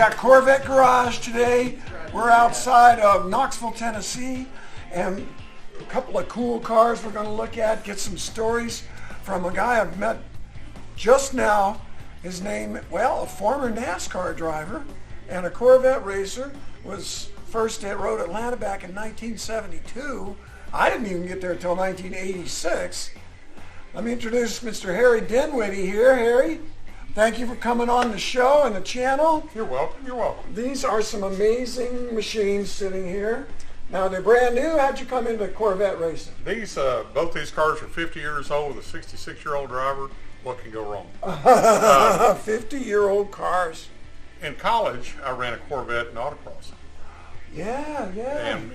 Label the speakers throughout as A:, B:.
A: got Corvette Garage today. We're outside of Knoxville, Tennessee, and a couple of cool cars we're going to look at, get some stories from a guy I've met just now. His name, well, a former NASCAR driver and a Corvette racer, was first at Road Atlanta back in 1972. I didn't even get there until 1986. Let me introduce Mr. Harry Dinwiddie here. Harry, thank you for coming on the show and the channel.
B: You're welcome, you're welcome.
A: These are some amazing machines sitting here. Now, they're brand new. How'd you come into Corvette racing?
B: These, both these cars are 50 years old with a 66-year-old driver. What can go wrong?
A: 50-year-old cars.
B: In college, I ran a Corvette in autocross.
A: Yeah.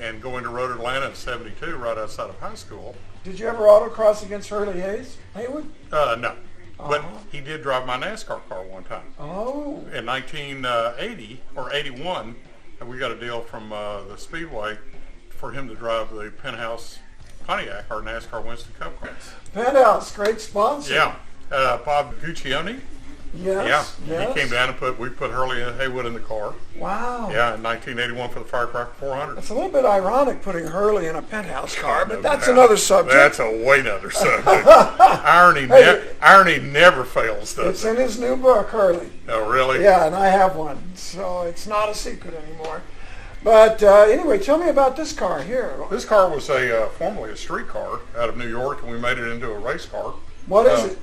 B: And going to Road Atlanta in 72, right outside of high school.
A: Did you ever autocross against Hurley Haywood?
B: No. But he did drive my NASCAR car one time.
A: Oh.
B: In 1980 or 81, we got a deal from the Speedway for him to drive the Penthouse Pontiac, our NASCAR Winston Cup car.
A: Penthouse, great sponsor.
B: Yeah. Bob Guccione.
A: Yes.
B: He came down and we put Hurley and Haywood in the car.
A: Wow.
B: Yeah, in 1981 for the Firecracker 400.
A: It's a little bit ironic putting Hurley in a Penthouse car, but that's another subject.
B: That's a way other subject. Irony never fails, does it?
A: It's in his new book, Hurley.
B: Oh, really?
A: Yeah, and I have one, so it's not a secret anymore. But anyway, tell me about this car here.
B: This car was formerly a street car out of New York, and we made it into a race car.
A: What is it?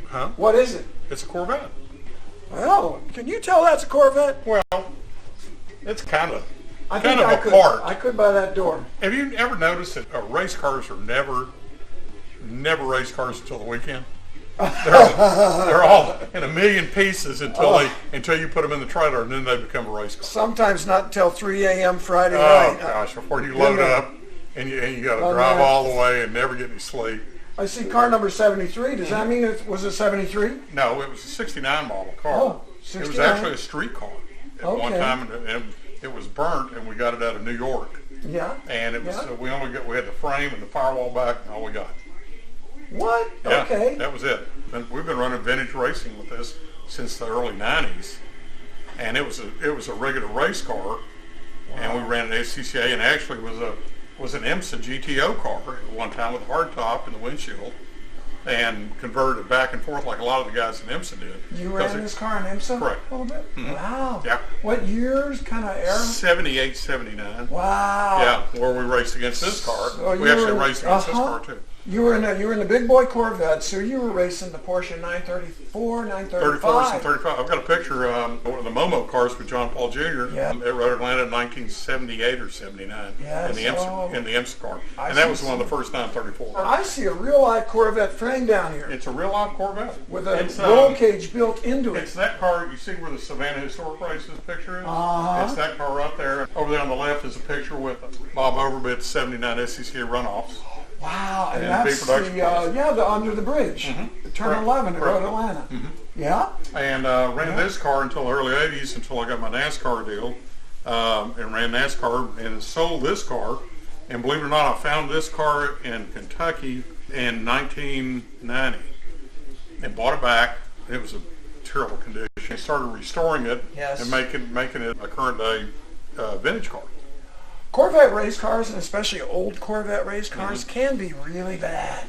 B: Huh?
A: What is it?
B: It's a Corvette.
A: Well, can you tell that's a Corvette?
B: Well, it's kind of a part.
A: I could buy that door.
B: Have you ever noticed that race cars are never race cars until the weekend? They're all in a million pieces until you put them in the trailer, and then they become a race car.
A: Sometimes not until 3 a.m. Friday night.
B: Oh gosh, before you load up and you got to drive all the way and never get any sleep.
A: I see car number 73. Does that mean it was a 73?
B: No, it was a 69 model car.
A: Oh, 69.
B: It was actually a street car at one time, and it was burnt, and we got it out of New York.
A: Yeah.
B: And it was we had the frame and the firewall back, and all we got.
A: What?
B: Yeah,
A: okay.
B: That was it. And we've been running vintage racing with this since the early 90s, and it was a regular race car, and we ran an SCCA, and actually was an IMSA GTO car at one time with a hard top and the windshield, and converted it back and forth like a lot of the guys in IMSA did.
A: You ran this car in IMSA?
B: Correct.
A: A little bit?
B: Mm-hmm.
A: Wow.
B: Yeah.
A: What years, kind of era?
B: 78, 79.
A: Wow.
B: Yeah, where we raced against this car. So we actually raced against this car too.
A: You were in the big boy Corvette, so you were racing the Porsche 934, 935.
B: 34s and 35. I've got a picture of one of the Momo cars with John Paul Jr.
A: Yeah.
B: At Road Atlanta in 1978 or 79 in the IMSA car. And that was one of the first 934s.
A: I see a real life Corvette frame down here.
B: It's a real live Corvette.
A: With a roll cage built into it.
B: It's that car, you see where the Savannah Historic Races picture is? It's that car right there. Over there on the left is a picture with Bob Overbit's 79 SCCA runoffs.
A: Wow, and that's the under the bridge, turn 11 at Road Atlanta. Yeah?
B: And ran this car until the early 80s, until I got my NASCAR deal, and ran NASCAR and sold this car. And believe it or not, I found this car in Kentucky in 1990 and bought it back. It was a terrible condition. I started restoring it and making it a current day vintage car.
A: Corvette race cars, and especially old Corvette race cars, can be really bad.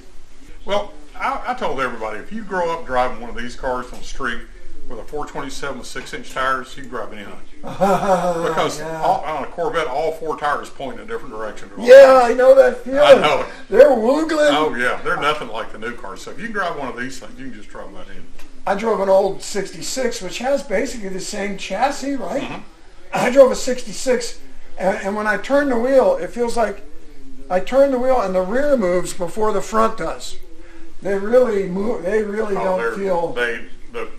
B: Well, I told everybody, if you grow up driving one of these cars on the street with a 427 with 6-inch tires, you can drive anything. Because on a Corvette, all 4 tires point in a different direction.
A: Yeah, I know that feeling.
B: I know it.
A: They're woogling.
B: Oh, yeah. They're nothing like the new cars. So if you can drive one of these things, you can just drive that in.
A: I drove an old 66, which has basically the same chassis, right? I drove a 66. And when I turn the wheel, it feels like I turn the wheel and the rear moves before the front does. They really move. They really don't feel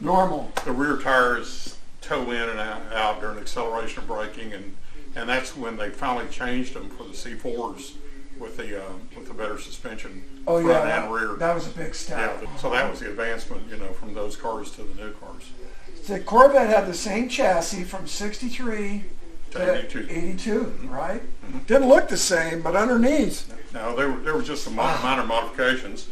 A: normal.
B: The rear tires toe in and out during acceleration and braking, and that's when they finally changed them for the C4s with the better suspension front and rear.
A: That was a big step.
B: Yeah, so that was the advancement, from those cars to the new cars.
A: The Corvette had the same chassis from 63
B: to
A: 82, right? Didn't look the same, but underneath.
B: No, there were just some minor modifications,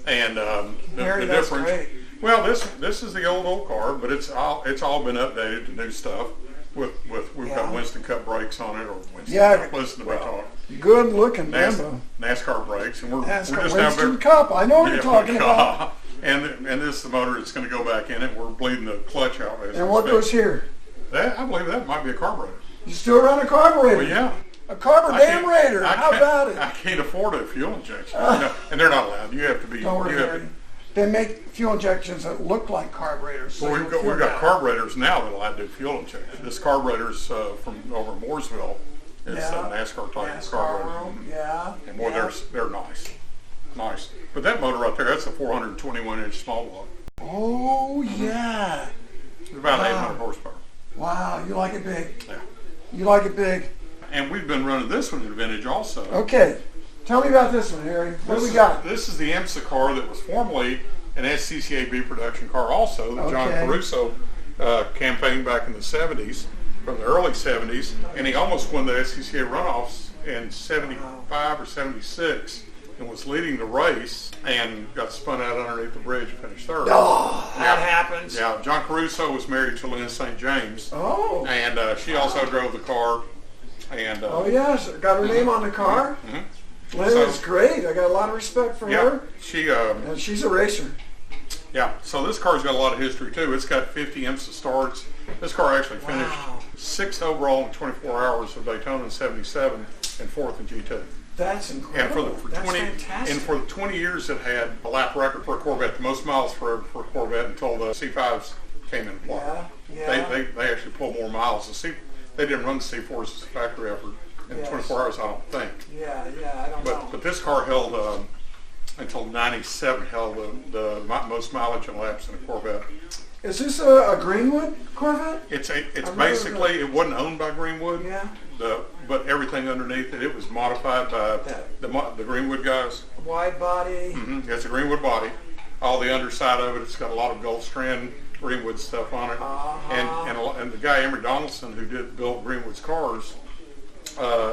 B: and the
A: Harry,
B: difference.
A: Great.
B: Well, this is the old car, but it's all been updated to new stuff. We've got Winston Cup brakes on it, or Winston, listen to me talk.
A: Good looking Brembo.
B: NASCAR brakes, and we're just
A: Winston Cup. I know what you're talking about.
B: And this is the motor that's going to go back in it. We're bleeding the clutch out.
A: And what goes here?
B: I believe that might be a carburetor.
A: You still run a carburetor?
B: Well, yeah.
A: A carburetor. How about it?
B: I can't afford a fuel injection. And they're not allowed. You have to be.
A: Don't worry, they make fuel injections that look like carburetors. So
B: well, we've got carburetors now that allow to do fuel injection. This carburetor's from over Mooresville. It's a NASCAR type carburetor.
A: Yeah.
B: And boy, they're nice. Nice. But that motor right there, that's a 421-inch small block.
A: Oh, yeah.
B: It's about 800 horsepower.
A: Wow, you like it big.
B: Yeah.
A: You like it big.
B: And we've been running this one in vintage also.
A: Okay. Tell me about this one, Harry. What do we got?
B: This is the IMSA car that was formerly an SCCA production car also that John Caruso campaigned back in the 70s, from the early 70s, and he almost won the SCCA runoffs in 75 or 76 and was leading the race and got spun out underneath the bridge and finished third.
A: Oh, that happens.
B: Yeah, John Caruso was married to Lynn St. James.
A: Oh.
B: And she also drove the car. And
A: oh, yes. Got her name on the car.
B: Mm-hmm.
A: Lynn is great. I got a lot of respect for her.
B: And
A: she's a racer.
B: Yeah, so this car's got a lot of history too. It's got 50 IMSA starts. This car actually finished 6th overall in 24 hours of Daytona in 77 and 4th in G2.
A: That's incredible.
B: And for the 20 years it had a lap record for a Corvette, the most miles for a Corvette until the C5s came into play. They actually pulled more miles. They didn't run the C4s as a factory effort in 24 hours, I don't think.
A: I don't know.
B: But this car held until 97, held the most mileage and laps in a Corvette.
A: Is this a Greenwood Corvette?
B: It's basically, it wasn't owned by Greenwood.
A: Yeah.
B: But everything underneath it was modified by the Greenwood guys.
A: Wide body.
B: Mm-hmm. It's a Greenwood body. All the underside of it's got a lot of gold strand Greenwood stuff on it. And the guy Emery Donaldson, who built Greenwood's cars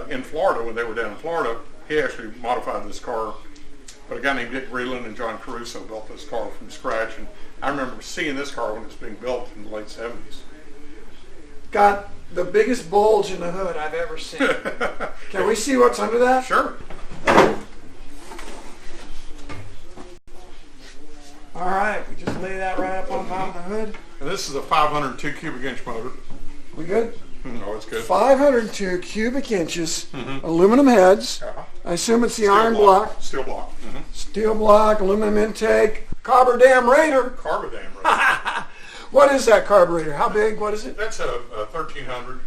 B: in Florida when they were down in Florida, he actually modified this car. But a guy named Dick Breland and John Caruso built this car from scratch. And I remember seeing this car when it was being built in the late 70s.
A: Got the biggest bulge in the hood I've ever seen. Can we see what's under that?
B: Sure.
A: All right, we just lay that right up on top of the hood.
B: And this is a 502 cubic inch motor.
A: We good?
B: No, it's good.
A: 502 cubic inches, aluminum heads. I assume it's the iron block.
B: Steel block. Mm-hmm.
A: Steel block, aluminum intake. Carburetor.
B: Carburetor.
A: What is that carburetor? How big? What is it?
B: That's a 1300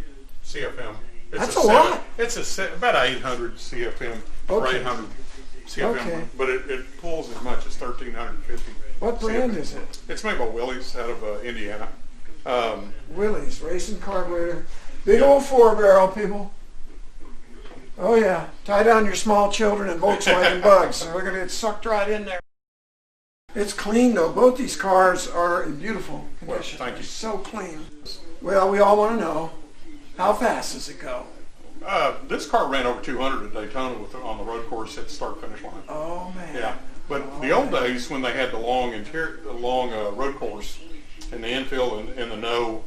B: CFM.
A: That's a lot.
B: It's about 800 CFM or 800 CFM, but it pulls as much as 1350.
A: What brand is it?
B: It's made by Willys out of Indiana.
A: Willys racing carburetor, big old 4-barrel, people. Oh yeah, tie down your small children and Volkswagen bugs, so they're gonna get sucked right in there. It's clean though. Both these cars are in beautiful condition.
B: Well, thank you.
A: So clean. Well, we all want to know, how fast does it go?
B: This car ran over 200 at Daytona on the road course at the start-finish line.
A: Oh man.
B: Yeah, but the old days when they had the long road course and the infield and the
A: no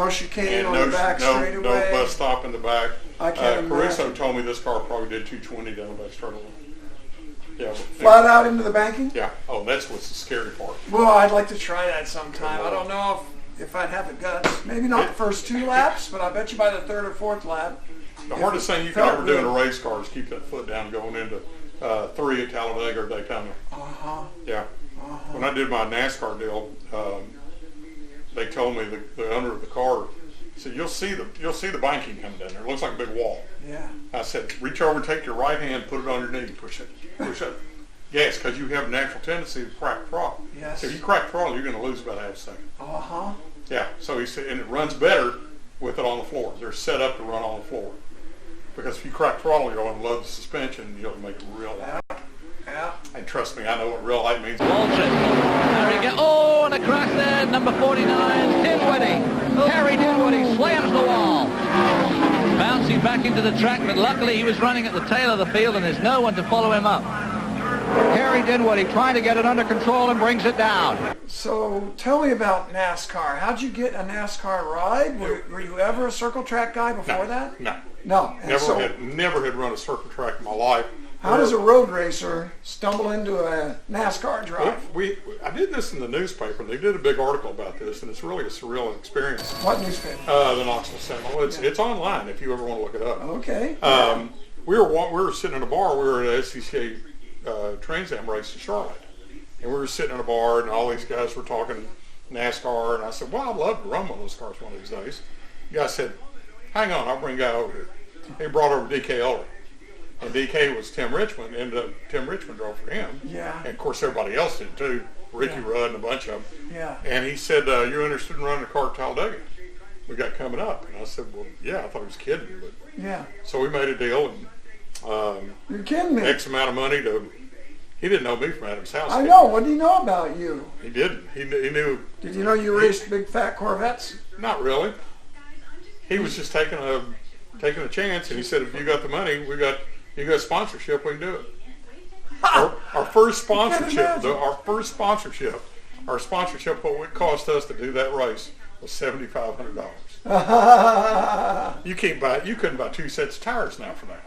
A: chicane on the back straightaway.
B: No bus stop in the back.
A: I can't
B: Caruso
A: imagine.
B: told me this car probably did 220 down the back straightaway. Yeah.
A: Flat out into the banking?
B: Yeah. Oh, that's what's the scary part.
A: Well, I'd like to try that sometime. I don't know if I'd have the guts. Maybe not the first 2 laps, but I bet you by the 3rd or 4th lap.
B: The hardest thing you can ever do in a race car is keep that foot down going into 3 at Talladega or Daytona. Yeah. When I did my NASCAR deal, they told me the owner of the car said, "You'll see the banking coming down there. It looks like a big wall."
A: Yeah.
B: I said, "Reach over, take your right hand, put it on your knee, push up gas, because you have a natural tendency to crack throttle.
A: Yes.
B: So if you crack throttle, you're going to lose about half a second." Yeah. So he said, and it runs better with it on the floor. They're set up to run on the floor, because if you crack throttle, you're going to load the suspension, and you'll make it real light.
A: Yeah.
B: And trust me, I know what real light means.
C: Oh, and a crash there, number 49, Dinwiddie. Harry Dinwiddie slams the wall. Bouncing back into the track, but luckily he was running at the tail of the field and there's no one to follow him up. Harry Dinwiddie trying to get it under control and brings it down.
A: So tell me about NASCAR. How'd you get a NASCAR ride? Were you ever a circle track guy before that?
B: No.
A: No. And
B: Never had run a circle track in my life.
A: How does a road racer stumble into a NASCAR drive?
B: I did this in the newspaper. They did a big article about this, and it's really a surreal experience.
A: What newspaper?
B: The Knoxville Sentinel. It's online if you ever want to look it up.
A: Okay.
B: We were sitting in a bar. We were at an SCCA Trans Am race in Charlotte, and we were sitting in a bar, and all these guys were talking NASCAR, and I said, "Well, I'd love to run one of those cars one of these days." The guy said, "Hang on, I'll bring a guy over here." He brought over DK Ulrich. And DK was Tim Richmond, and Tim Richmond drove for him.
A: Yeah.
B: And of course everybody else did too, Ricky Rudd and a bunch of them.
A: Yeah.
B: And he said, "You're interested in running a car at Talladega? We got coming up." And I said, "Well, yeah." I thought he was kidding, but
A: yeah.
B: So we made a deal, and
A: you're kidding me.
B: X amount of money to. He didn't know me from Adam's house.
A: I know. What did he know about you?
B: He didn't. He knew.
A: Did you know you raced big fat Corvettes?
B: Not really. He was just taking a chance, and he said, "If you got the money, you got sponsorship, we can do it." Our first sponsorship, what it cost us to do that race was $7,500. You couldn't buy 2 sets of tires now for that.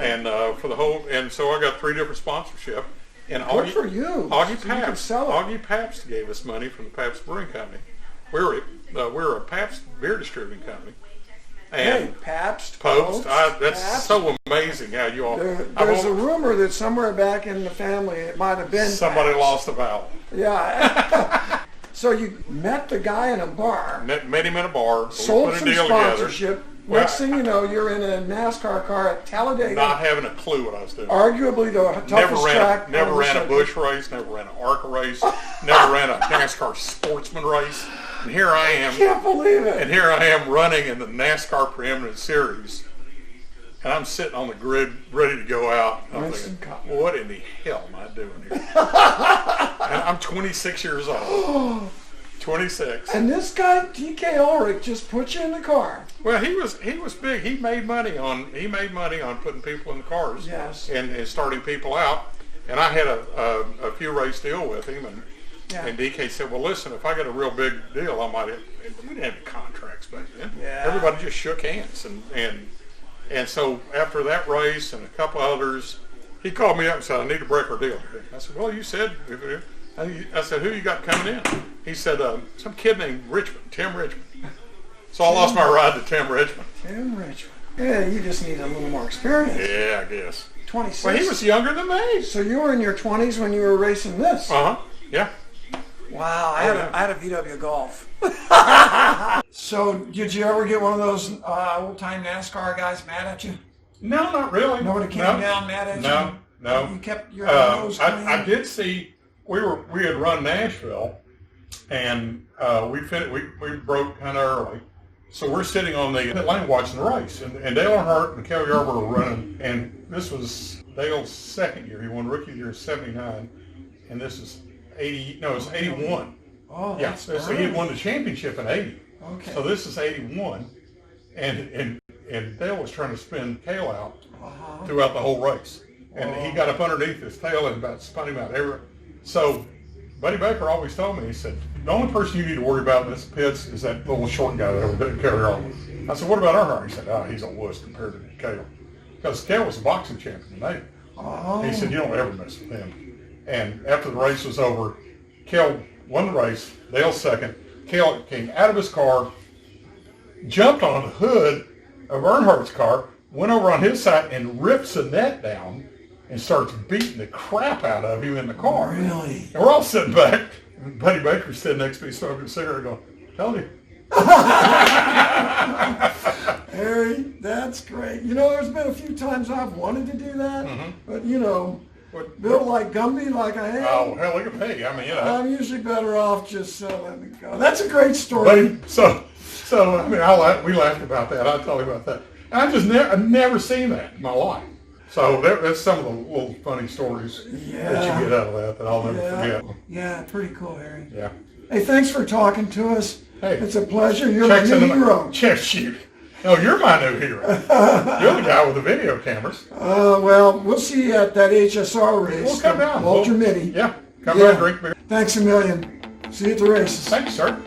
B: And for the whole, and so I got 3 different sponsorship. And
A: Good for you.
B: Augie Pabst gave us money from the Pabst Brewing Company. We're a Pabst beer distributing company. And
A: hey, Pobst.
B: That's
A: Pobst.
B: So amazing how you all.
A: There's a rumor that somewhere back in the family it might have been
B: somebody
A: Pobst.
B: Lost a vowel.
A: Yeah. So you met the guy in a bar.
B: Met him in a bar.
A: Sold
B: we put
A: some
B: a deal
A: sponsorship.
B: Together.
A: Next thing you know, you're in a NASCAR car at Talladega.
B: Not having a clue what I was doing.
A: Arguably the toughest track.
B: Never ran a Busch race. Never ran an ARCA race. Never ran a NASCAR Sportsman race. And here I am.
A: I can't believe it.
B: And here I am running in the NASCAR Preeminent Series. And I'm sitting on the grid ready to go out. I'm thinking, what in the hell am I doing here? And I'm 26 years old. 26.
A: And this guy, DK Ulrich, just put you in the car.
B: Well, he was big. He made money on putting people in the cars.
A: Yes.
B: And starting people out. And I had a few race deal with him, and
A: yeah.
B: And DK said, "Well, listen, if I get a real big deal, I might." We didn't have any contracts back then.
A: Yeah.
B: Everybody just shook hands, and so after that race and a couple others, he called me up and said, "I need to break our deal." I said, "Well, you said." I said, "Who you got coming in?" He said, "Some kid named Richmond, Tim Richmond." So I lost my ride to Tim Richmond.
A: Tim Richmond. Yeah, you just need a little more experience.
B: Yeah, I guess.
A: 26.
B: Well, he was younger than me.
A: So you were in your 20s when you were racing this?
B: Yeah.
A: Wow, I had a VW Golf. So did you ever get one of those old-time NASCAR guys mad at you?
B: No, not really.
A: Nobody came down mad at you?
B: No.
A: You kept your nose clean?
B: I did see. We had run Nashville, and we broke kind of early, so we're sitting on the lane watching the race, and Dale Earnhardt and Kel Yarber were running, and this was Dale's second year. He won rookie year '79, and this is 80. No, it's 81.
A: Oh,
B: yeah.
A: that's
B: So he had won the championship in 80.
A: Okay.
B: So this is 81, and Dale was trying to spin Kel out throughout the whole race, and he got up underneath his tail and about spun him out every. So Buddy Baker always told me, he said, "The only person you need to worry about in this pits is that little short guy that didn't carry on." I said, "What about Earnhardt?" He said, "He's a wuss compared to Kel." Because Kel was a boxing champion in the Navy. He said, "You don't ever mess with him." And after the race was over, Kel won the race, Dale second. Kel came out of his car, jumped on the hood of Earnhardt's car, went over on his side and rips the net down and starts beating the crap out of him in the car.
A: Really?
B: And we're all sitting back. And Buddy Baker's sitting next to me smoking a cigarette going, "Tell me."
A: Harry, that's great. You know, there's been a few times I've wanted to do that, but you know, built like Gumby, like I am.
B: Oh, hell, look at me. I mean, you know.
A: I'm usually better off just letting it go. That's a great story.
B: But, so I mean, we laughed about that. I told him about that. I've never seen that in my life. So that's some of the little funny stories that you get out of that I'll never forget.
A: Yeah, pretty cool, Harry.
B: Yeah.
A: Hey, thanks for talking to us.
B: Hey,
A: it's a pleasure. You're my new hero.
B: Shoot. No, you're my new hero. You're the guy with the video cameras.
A: Well, we'll see you at that HSR race.
B: We'll come down.
A: Walter Mitty.
B: Yeah. Come by, drink beer.
A: Thanks a million. See you at the races.
B: Thanks, sir.